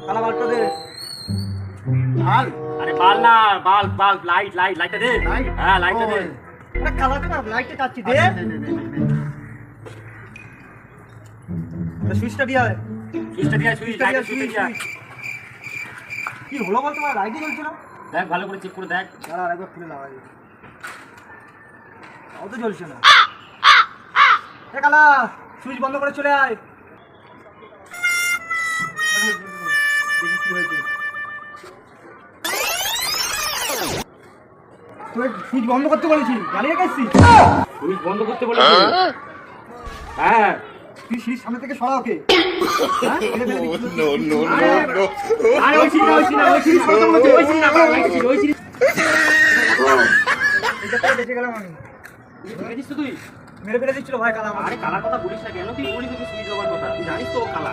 কালা বাল্বটা দে। বাল? আরে বাল না, বাল্ব, লাইটটা দে। লাইট? হ্যাঁ, লাইটটা দে। আরে কালারটা না, লাইটটা চাচ্ছি, দে। সুইচটা দিয়ে আয়। সুইচটা দিয়ে, লাইটের সুইচটা দিয়ে। কি হলো বল, তোমার লাইটই জ্বলছে না? দেখ ভালো করে চেক করে দেখ। দাঁড়া, আরেকবার খুলে লাগাই। তাও তো জ্বলছে না। এ কালা, সুইচ বন্ধ করে চলে আয়। দেখি কি হয়েছে। তুই সুইচ বন্ধ করতে বলেছি, জ্বালিয়ে গেছিস? সুইচ বন্ধ করতে বলেছি। হ্যাঁ। তুই সিঁড়ির সামনে থেকে সরা ওকে। আরে ওই সিঁড়ি না, ওই সিঁড়ি সরতে বলেছি, ওই সিঁড়ি না, ওই সিঁড়ি। এটা তো দেখে গেলাম আমি। দেখেছিস তো তুই? মেরে ফেলে দিচ্ছিল ভাই কালা আমার। আরে কালার কথা বলিস না কেন? তুই বলিস সুইচ হওয়ার কথা, তুই জানিস তো ও কালা।